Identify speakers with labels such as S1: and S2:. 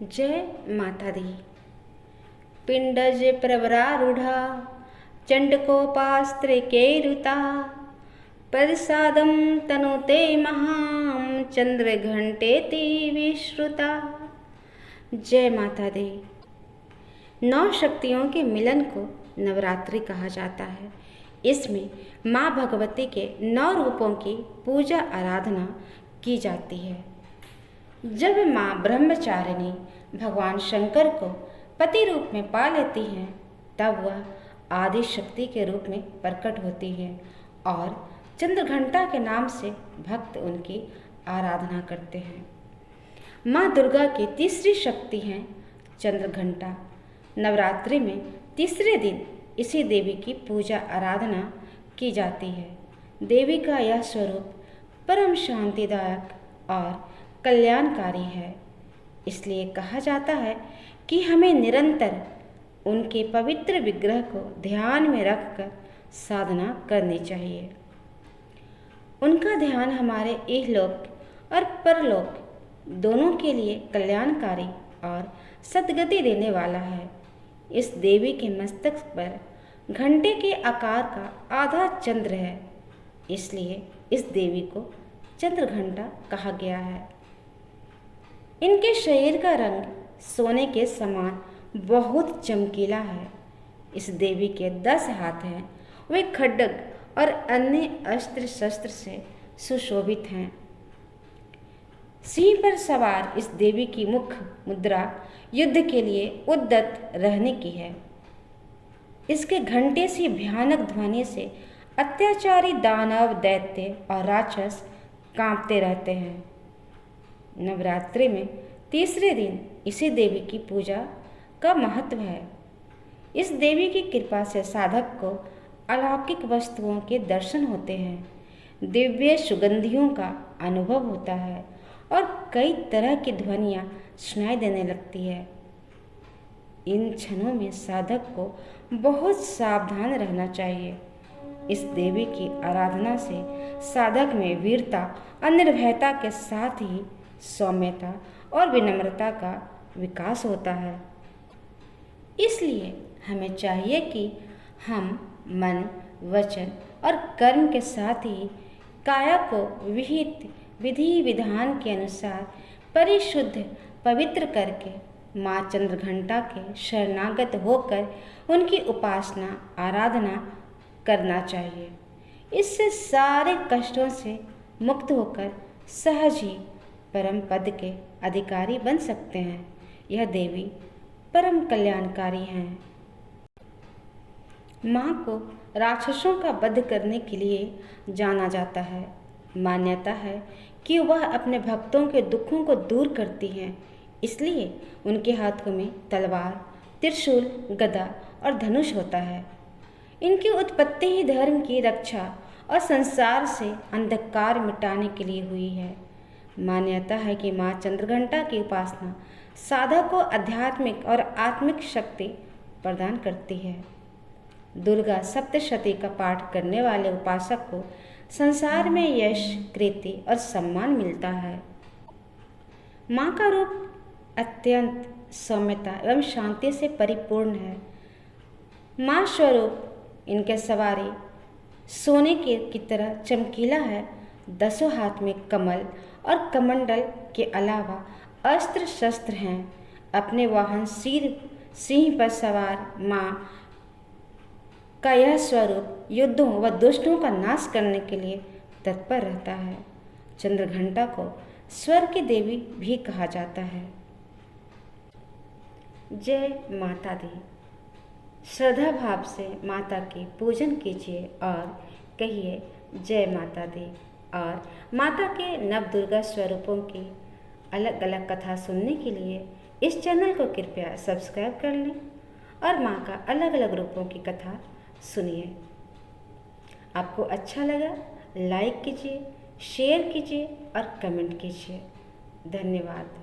S1: जय माता दी। पिंडज प्रवरारूढ़ा चंडकोपास्त्रे केरुता प्रसादम तनुते महाम चंद्र घंटेति विश्रुता। जय माता दी। 9 शक्तियों के मिलन को नवरात्रि कहा जाता है। इसमें माँ भगवती के 9 रूपों की पूजा आराधना की जाती है। जब माँ ब्रह्मचारिणी भगवान शंकर को पति रूप में पा लेती हैं, तब वह आदि शक्ति के रूप में प्रकट होती है और चंद्रघंटा के नाम से भक्त उनकी आराधना करते हैं। माँ दुर्गा की तीसरी शक्ति है चंद्रघंटा। नवरात्रि में तीसरे दिन इसी देवी की पूजा आराधना की जाती है। देवी का यह स्वरूप परम शांतिदायक और कल्याणकारी है। इसलिए कहा जाता है कि हमें निरंतर उनके पवित्र विग्रह को ध्यान में रखकर साधना करनी चाहिए। उनका ध्यान हमारे इहलोक और परलोक दोनों के लिए कल्याणकारी और सद्गति देने वाला है। इस देवी के मस्तक पर घंटे के आकार का आधा चंद्र है, इसलिए इस देवी को चंद्रघंटा कहा गया है। इनके शरीर का रंग सोने के समान बहुत चमकीला है। इस देवी के 10 हाथ हैं। वे खड्ग और अन्य अस्त्र शस्त्र से सुशोभित हैं। सिंह पर सवार इस देवी की मुख्य मुद्रा युद्ध के लिए उद्यत रहने की है। इसके घंटे सी भयानक ध्वनि से अत्याचारी दानव, दैत्य और राक्षस कांपते रहते हैं। नवरात्रि में तीसरे दिन इसी देवी की पूजा का महत्व है। इस देवी की कृपा से साधक को अलौकिक वस्तुओं के दर्शन होते हैं, दिव्य सुगंधियों का अनुभव होता है और कई तरह की ध्वनियाँ सुनाई देने लगती है। इन क्षणों में साधक को बहुत सावधान रहना चाहिए। इस देवी की आराधना से साधक में वीरता और निर्भयता के साथ ही सौम्यता और विनम्रता का विकास होता है। इसलिए हमें चाहिए कि हम मन, वचन और कर्म के साथ ही काया को विहित विधि विधान के अनुसार परिशुद्ध पवित्र करके माँ चंद्रघंटा के शरणागत होकर उनकी उपासना आराधना करना चाहिए। इससे सारे कष्टों से मुक्त होकर सहज ही परम पद के अधिकारी बन सकते हैं। यह देवी परम कल्याणकारी हैं। माँ को राक्षसों का वध करने के लिए जाना जाता है। मान्यता है कि वह अपने भक्तों के दुखों को दूर करती हैं, इसलिए उनके हाथों में तलवार, त्रिशूल, गदा और धनुष होता है। इनकी उत्पत्ति ही धर्म की रक्षा और संसार से अंधकार मिटाने के लिए हुई है। मान्यता है कि माँ चंद्रघंटा की उपासना साधक को आध्यात्मिक और आत्मिक शक्ति प्रदान करती है। दुर्गा सप्तशती का पाठ करने वाले उपासक को संसार में यश, कीर्ति और सम्मान मिलता है। माँ का रूप अत्यंत सौम्यता एवं शांति से परिपूर्ण है। माँ स्वरूप इनके सवारी सोने की तरह चमकीला है। 10 हाथ में कमल और कमंडल के अलावा अस्त्र शस्त्र हैं। अपने वाहन सिंह पर सवार माँ का यह स्वरूप युद्धों व दुष्टों का नाश करने के लिए तत्पर रहता है। चंद्रघंटा को स्वर्ग की देवी भी कहा जाता है। जय माता दी। श्रद्धा भाव से माता की पूजन कीजिए और कहिए जय माता दी। और माता के नव दुर्गा स्वरूपों की अलग अलग कथा सुनने के लिए इस चैनल को कृपया सब्सक्राइब कर लें और माँ का अलग अलग रूपों की कथा सुनिए। आपको अच्छा लगा लाइक कीजिए, शेयर कीजिए और कमेंट कीजिए। धन्यवाद।